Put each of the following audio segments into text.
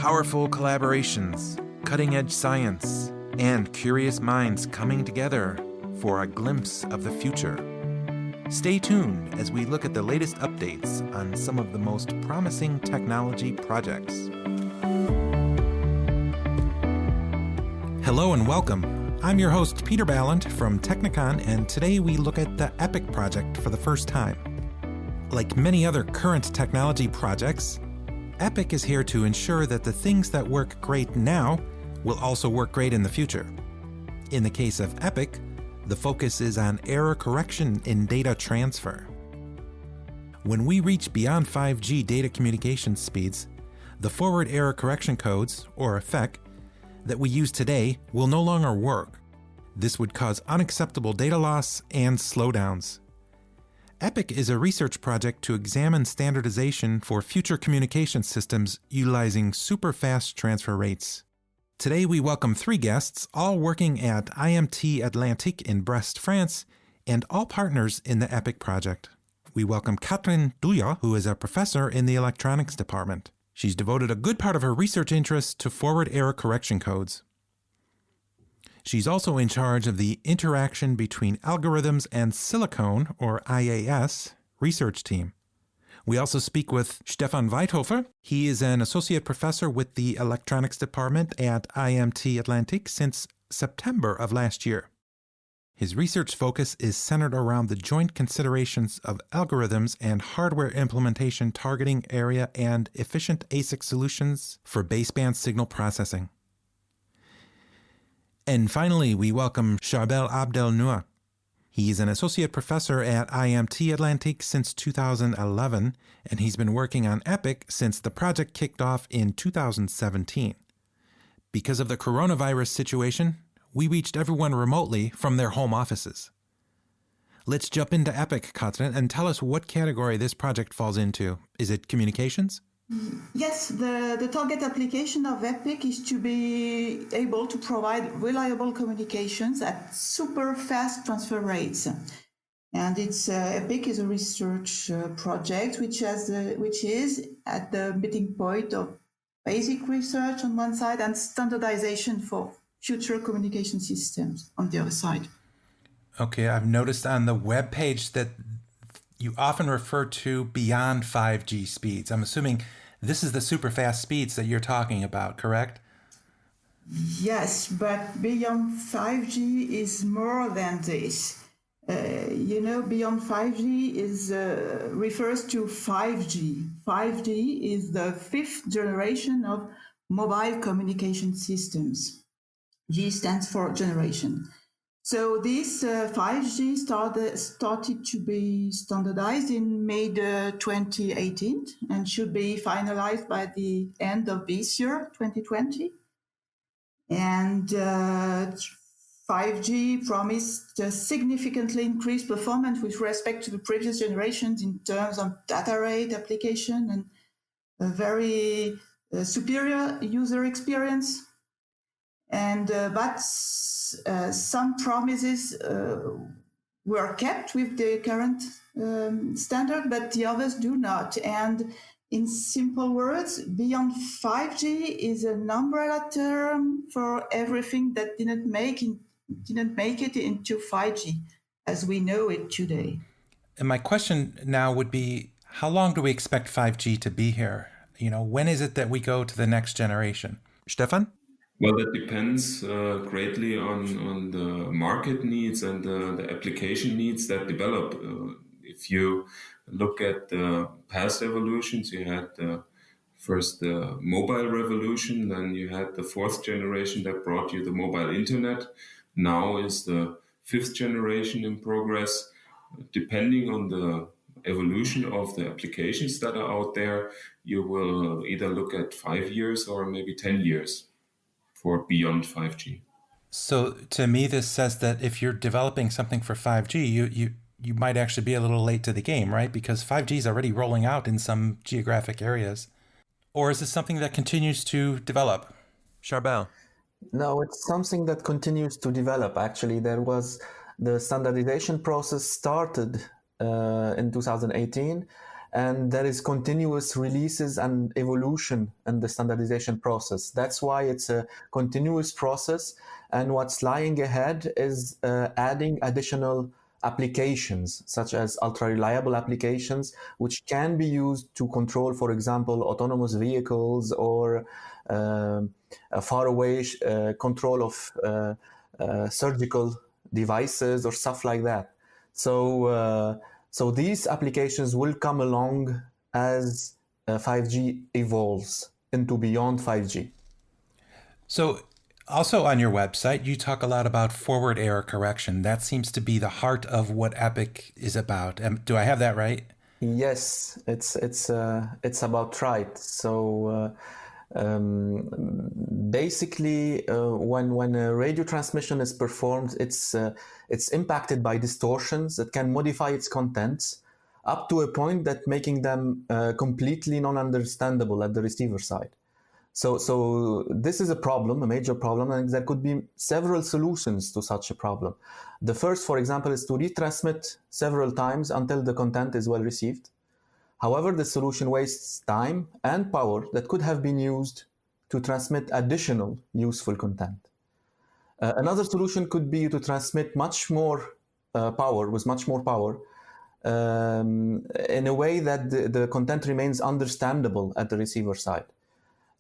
Powerful collaborations, cutting-edge science, and curious minds coming together for a glimpse of the future. Stay tuned as we look at the latest updates on some of the most promising technology projects. Hello and welcome. I'm your host, Peter Ballant from Technicon, and today we look at the EPIC project for the first time. Like many other current technology projects, EPIC is here to ensure that the things that work great now will also work great in the future. In the case of EPIC, the focus is on error correction in data transfer. When we reach beyond 5G data communication speeds, the forward error correction codes, or FEC, that we use today will no longer work. This would cause unacceptable data loss and slowdowns. EPIC is a research project to examine standardization for future communication systems utilizing super-fast transfer rates. Today we welcome three guests, all working at IMT Atlantique in Brest, France, and all partners in the EPIC project. We welcome Catherine Douillat, who is a professor in the electronics department. She's devoted a good part of her research interests to forward error correction codes. She's also in charge of the interaction between algorithms and silicon, or IAS, research team. We also speak with Stefan Weithofer. He is an associate professor with the electronics department at IMT Atlantique since September of last year. His research focus is centered around the joint considerations of algorithms and hardware implementation targeting area and efficient ASIC solutions for baseband signal processing. And finally, we welcome Charbel Abdelnour. He is an associate professor at IMT Atlantique since 2011, and he's been working on EPIC since the project kicked off in 2017. Because of the coronavirus situation, we reached everyone remotely from their home offices. Let's jump into EPIC, Catherine, and tell us what category this project falls into. Is it communications? Yes, the target application of EPIC is to be able to provide reliable communications at super fast transfer rates. And EPIC is a research project which is at the meeting point of basic research on one side and standardization for future communication systems on the other side. Okay, I've noticed on the web page that you often refer to beyond 5G speeds. I'm assuming this is the super fast speeds that you're talking about, correct? Yes, but beyond 5G is more than this. Beyond 5G refers to 5G. 5G is the fifth generation of mobile communication systems. G stands for generation. So this 5G started to be standardized in May 2018 and should be finalized by the end of this year, 2020. And 5G promised a significantly increased performance with respect to the previous generations in terms of data rate, application, and a very superior user experience. And but some promises were kept with the current standard, but the others do not. And in simple words, beyond 5G is an umbrella term for everything that didn't make it into 5G as we know it today. And my question now would be, how long do we expect 5G to be here? When is it that we go to the next generation? Stefan? Well, that depends greatly on the market needs and the application needs that develop. If you look at the past evolutions, you had first the mobile revolution, then you had the fourth generation that brought you the mobile internet. Now is the fifth generation in progress. Depending on the evolution of the applications that are out there, you will either look at 5 years or maybe 10 years. For beyond 5G. So to me, this says that if you're developing something for 5G, you might actually be a little late to the game, right? Because 5G is already rolling out in some geographic areas. Or is this something that continues to develop? Charbel? No, it's something that continues to develop. Actually, the standardization process started in 2018, and there is continuous releases and evolution in the standardization process. That's why it's a continuous process, and what's lying ahead is adding additional applications, such as ultra-reliable applications, which can be used to control, for example, autonomous vehicles or a faraway control of surgical devices or stuff like that. So these applications will come along as 5G evolves into beyond 5G. So, also on your website, you talk a lot about forward error correction. That seems to be the heart of what EPIC is about. Do I have that right? Yes, it's about right. So basically, when a radio transmission is performed, it's impacted by distortions that can modify its contents up to a point that making them completely non-understandable at the receiver side. So this is a problem, a major problem, and there could be several solutions to such a problem. The first, for example, is to retransmit several times until the content is well received. However, the solution wastes time and power that could have been used to transmit additional useful content. Another solution could be to transmit much more power, with much more power, in a way that the content remains understandable at the receiver side.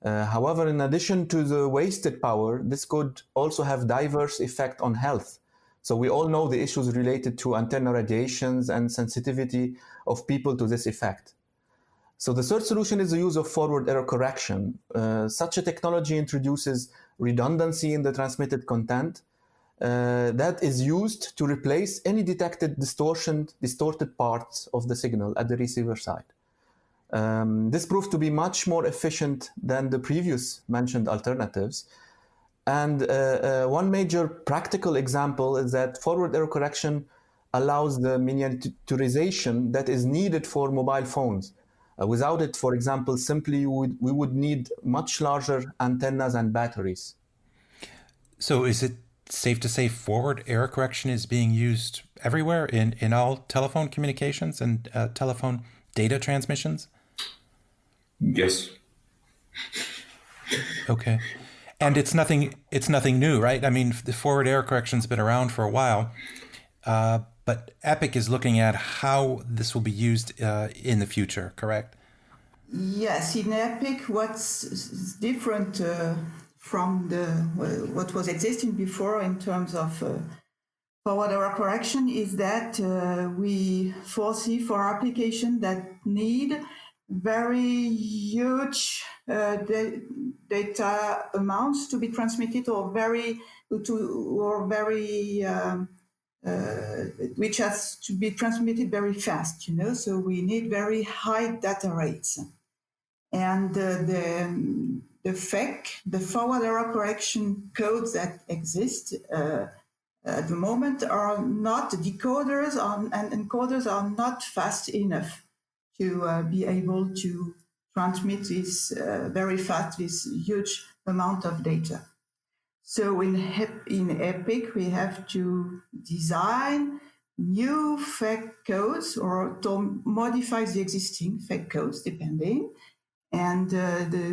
However, in addition to the wasted power, this could also have diverse effect on health. So we all know the issues related to antenna radiations and sensitivity of people to this effect. So the third solution is the use of forward error correction. Such a technology introduces redundancy in the transmitted content that is used to replace any detected distorted parts of the signal at the receiver side. This proved to be much more efficient than the previous mentioned alternatives. And one major practical example is that forward error correction allows the miniaturization that is needed for mobile phones. Without it, for example, simply we would need much larger antennas and batteries. So is it safe to say forward error correction is being used everywhere in all telephone communications and telephone data transmissions? Yes. Okay. And it's nothing new, right? I mean, the forward error correction's been around for a while, but EPIC is looking at how this will be used in the future, correct? Yes, in EPIC, what's different from what was existing before in terms of forward error correction is that we foresee for applications that need very huge data amounts to be transmitted, or which has to be transmitted very fast. So we need very high data rates, and the FEC, the forward error correction codes that exist at the moment are not decoders and encoders are not fast enough to be able to transmit this very fast, this huge amount of data. So in EPIC, we have to design new FEC codes or to modify the existing FEC codes, depending. And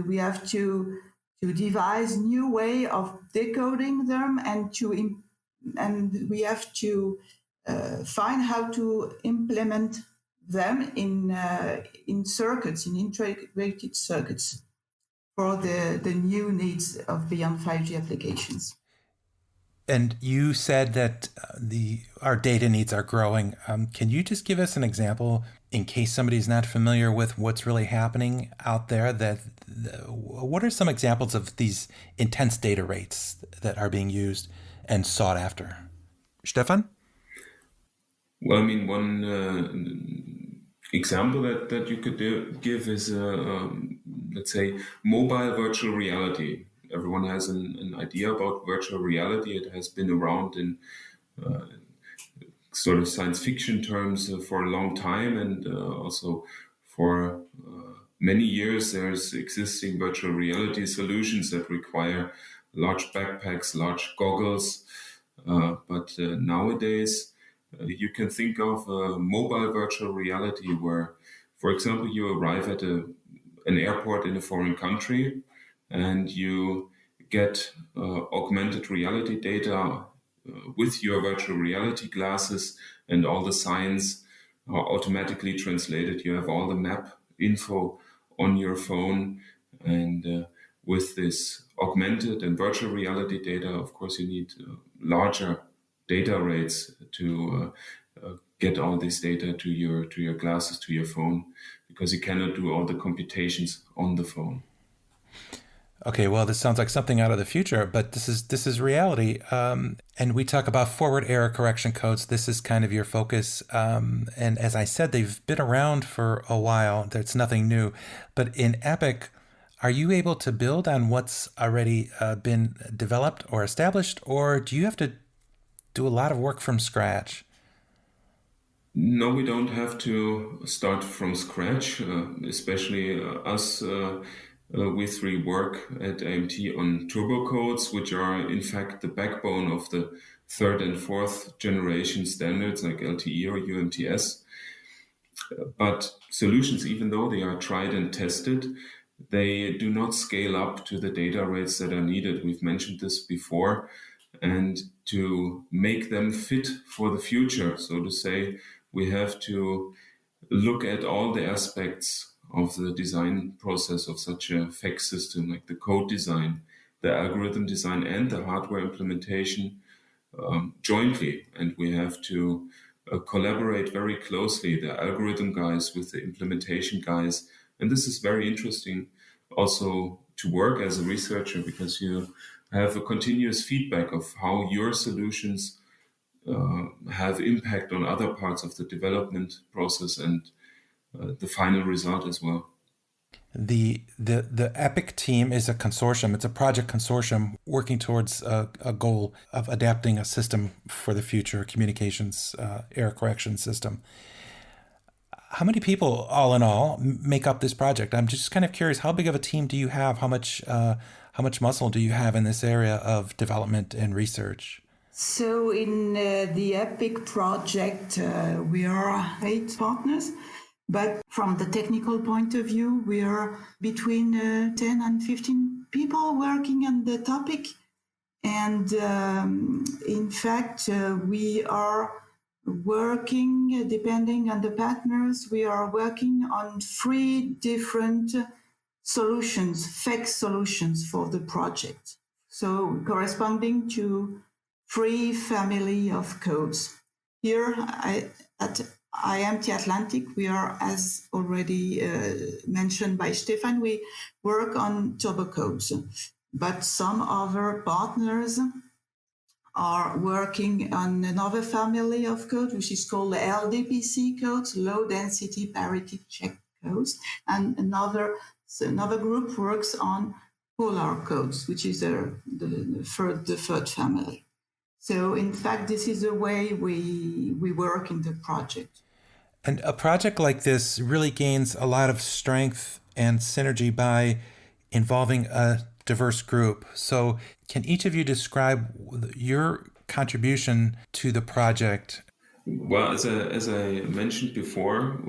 we have to devise new way of decoding them, and we have to find how to implement them in circuits, in integrated circuits, for the new needs of beyond 5G applications. And you said that our data needs are growing. Can you just give us an example, in case somebody's not familiar with what's really happening out there? What are some examples of these intense data rates that are being used and sought after? Stefan? Well, I mean, one example that you could give is, let's say, mobile virtual reality. Everyone has an idea about virtual reality. It has been around in sort of science fiction terms for a long time, and also for many years there's existing virtual reality solutions that require large backpacks, large goggles. But nowadays, you can think of mobile virtual reality where, For example, you arrive at an airport in a foreign country and you get augmented reality data with your virtual reality glasses, and all the signs are automatically translated. You have all the map info on your phone, and with this augmented and virtual reality data, of course, you need larger data rates to get all this data to your glasses, to your phone, because you cannot do all the computations on the phone. Okay, well, this sounds like something out of the future, but this is reality. And we talk about forward error correction codes. This is kind of your focus. And as I said, they've been around for a while. There's nothing new. But in Epic, are you able to build on what's already been developed or established, or do you have to do a lot of work from scratch? No, we don't have to start from scratch, especially us. We three work at AMT on turbo codes, which are in fact the backbone of the third and fourth generation standards like LTE or UMTS. But solutions, even though they are tried and tested, they do not scale up to the data rates that are needed. We've mentioned this before. And to make them fit for the future, so to say, we have to look at all the aspects of the design process of such a FEC system, like the code design, the algorithm design, and the hardware implementation jointly. And we have to collaborate very closely, the algorithm guys with the implementation guys. And this is very interesting also to work as a researcher, because you have a continuous feedback of how your solutions have impact on other parts of the development process and the final result as well. The Epic team is a consortium. It's a project consortium working towards a goal of adapting a system for the future, communications error correction system. How many people, all in all, make up this project? I'm just kind of curious. How big of a team do you have? How much muscle do you have in this area of development and research? So in the EPIC project, we are 8 partners, but from the technical point of view, we are between 10 and 15 people working on the topic. And in fact, we are working, depending on the partners, we are working on 3 different solutions, FEC solutions for the project. So corresponding to 3 family of codes. Here at IMT Atlantic, we are, as already mentioned by Stefan, we work on turbo codes, but some other partners are working on another family of code, which is called LDPC codes, low density parity check codes, and another group works on polar codes, which is the third family. So in fact, this is the way we work in the project. And a project like this really gains a lot of strength and synergy by involving a diverse group. So can each of you describe your contribution to the project? Well, as I mentioned before,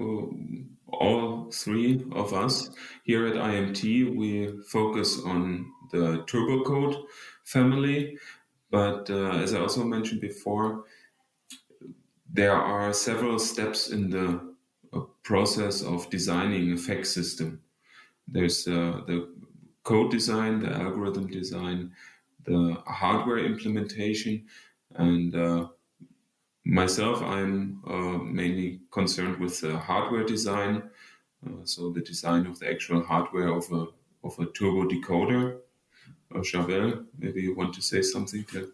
all 3 of us here at IMT, we focus on the turbo code family. But as I also mentioned before, there are several steps in the process of designing a FEC system. There's the code design, the algorithm design, the hardware implementation, and myself, I'm mainly concerned with the hardware design, so the design of the actual hardware of a turbo decoder. Javel, maybe you want to say something to.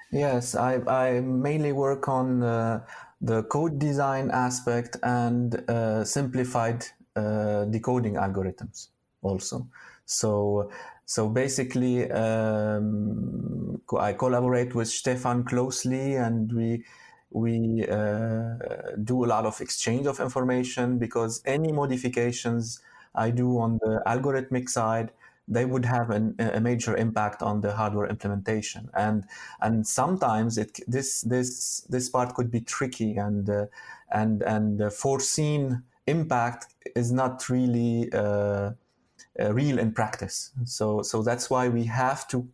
Yes, I mainly work on the code design aspect and simplified decoding algorithms also. So basically, I collaborate with Stefan closely, and we do a lot of exchange of information, because any modifications I do on the algorithmic side, they would have a major impact on the hardware implementation, and sometimes this part could be tricky and foreseen impact is not really real in practice. So that's why we have to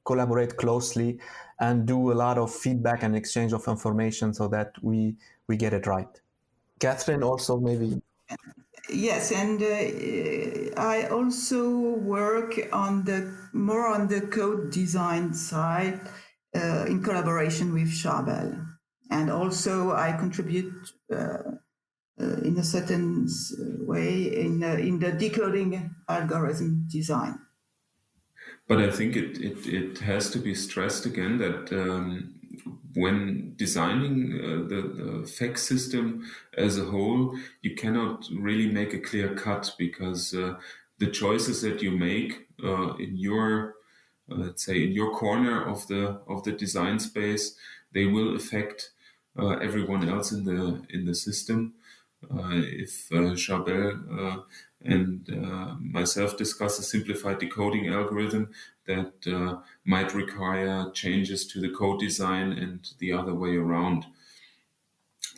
collaborate closely and do a lot of feedback and exchange of information so that we get it right. Catherine, also maybe. Yes, and I also work on the code design side in collaboration with Charbel, and also I contribute in a certain way in the decoding algorithm design. But I think it has to be stressed again that when designing the FEC system as a whole, you cannot really make a clear cut, because the choices that you make in your let's say in your corner of the design space, they will affect everyone else in the system. If Charbel and myself discuss a simplified decoding algorithm that might require changes to the code design and the other way around.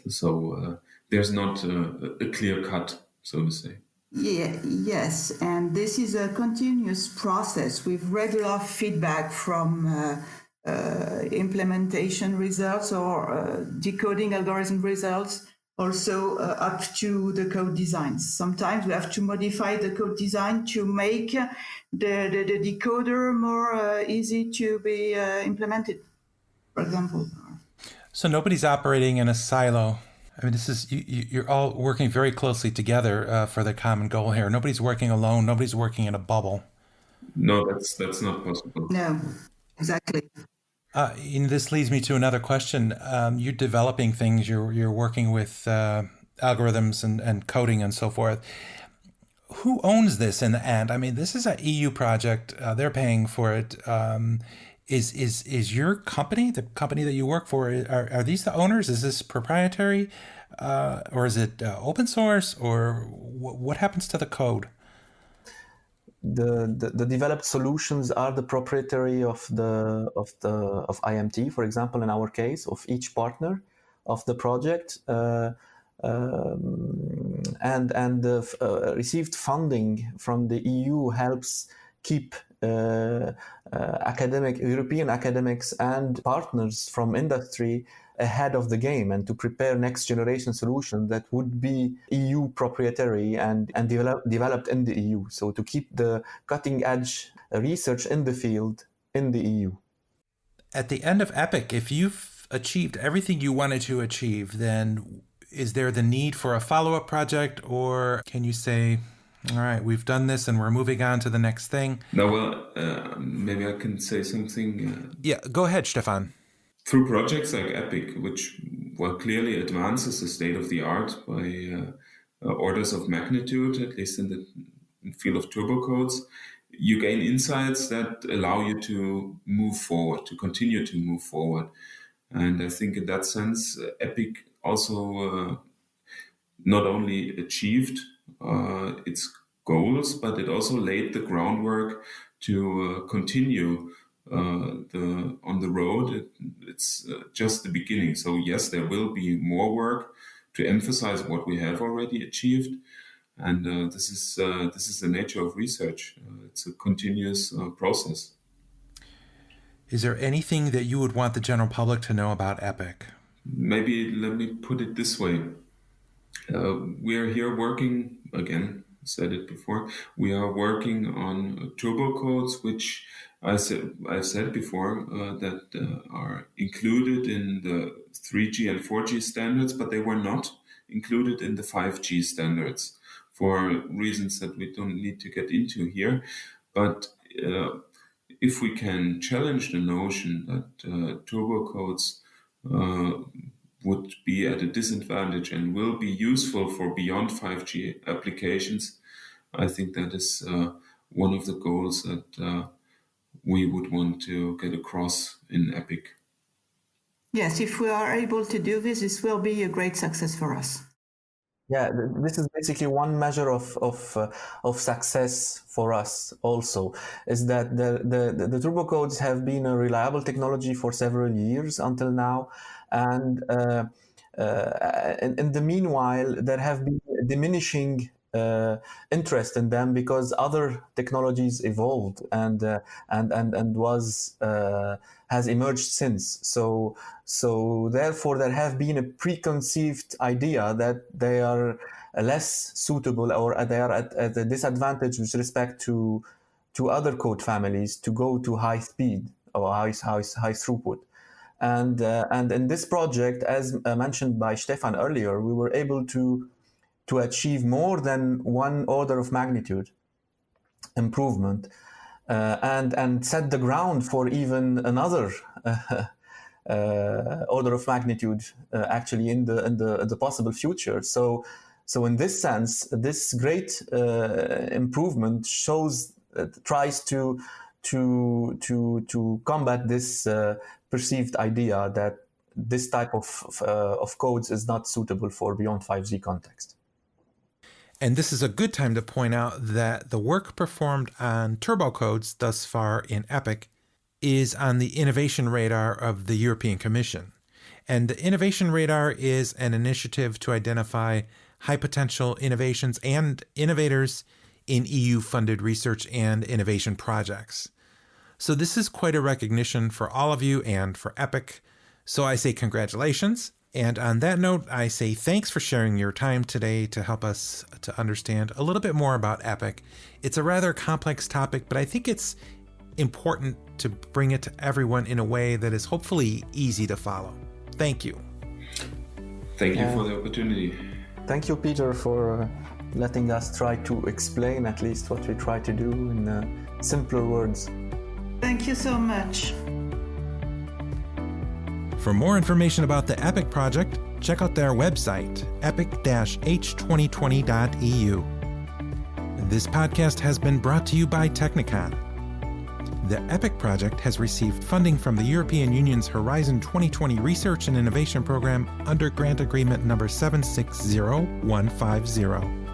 So there's not a clear cut, so to say. Yeah, yes, and this is a continuous process with regular feedback from implementation results or decoding algorithm results, also up to the code designs. Sometimes we have to modify the code design to make the decoder more easy to be implemented, for example. So nobody's operating in a silo. I mean, this is you're all working very closely together for the common goal here. Nobody's working alone. Nobody's working in a bubble. No, that's not possible. No, exactly. And this leads me to another question. You're developing things. You're working with algorithms and coding and so forth. Who owns this in the end? I mean, this is an EU project. They're paying for it. Is your company, the company that you work for, are these the owners? Is this proprietary, or is it open source, or what happens to the code? The developed solutions are the proprietary of IMT, for example, in our case, of each partner of the project. And the received funding from the EU helps keep European academics and partners from industry ahead of the game, and to prepare next generation solutions that would be EU proprietary and developed in the EU. So to keep the cutting edge research in the field in the EU. At the end of EPIC, if you've achieved everything you wanted to achieve, then is there the need for a follow-up project, or can you say, all right, we've done this and we're moving on to the next thing? No, well, maybe I can say something. Yeah, go ahead, Stefan. Through projects like EPIC, which clearly advances the state of the art by orders of magnitude, at least in the field of turbo codes, you gain insights that allow you to move forward, to continue to move forward. And I think in that sense, EPIC also not only achieved its goals, but it also laid the groundwork to continue on the road. It's just the beginning. So yes, there will be more work to emphasize what we have already achieved, and this is the nature of research. It's a continuous process. Is there anything that you would want the general public to know about EPIC? Maybe let me put it this way. We're here working, again, said it before, we are working on turbo codes, which I've said before, that are included in the 3G and 4G standards, but they were not included in the 5G standards for reasons that we don't need to get into here. But if we can challenge the notion that turbo codes would be at a disadvantage and will be useful for beyond 5G applications, I think that is one of the goals that we would want to get across in EPIC. Yes, if we are able to do this, this will be a great success for us. Yeah, this is basically one measure of success for us also, is that the turbo codes have been a reliable technology for several years until now, and in the meanwhile, there have been diminishing interest in them because other technologies evolved and has emerged since. So therefore, there have been a preconceived idea that they are less suitable, or they are at a disadvantage with respect to other code families to go to high speed or high throughput. And in this project, as mentioned by Stefan earlier, we were able to achieve more than one order of magnitude improvement, and set the ground for even another order of magnitude actually in the possible future. So in this sense, this great improvement tries to combat this perceived idea that this type of codes is not suitable for beyond 5G context. And this is a good time to point out that the work performed on turbo codes thus far in EPIC is on the Innovation Radar of the European Commission. And the Innovation Radar is an initiative to identify high potential innovations and innovators in EU-funded research and innovation projects. So this is quite a recognition for all of you and for EPIC. So I say congratulations. And on that note, I say thanks for sharing your time today to help us to understand a little bit more about EPIC. It's a rather complex topic, but I think it's important to bring it to everyone in a way that is hopefully easy to follow. Thank you. Thank you for the opportunity. Thank you, Peter, for letting us try to explain at least what we try to do in simpler words. Thank you so much. For more information about the EPIC project, check out their website, epic-h2020.eu. This podcast has been brought to you by Technicon. The EPIC project has received funding from the European Union's Horizon 2020 Research and Innovation Program under Grant Agreement number 760150.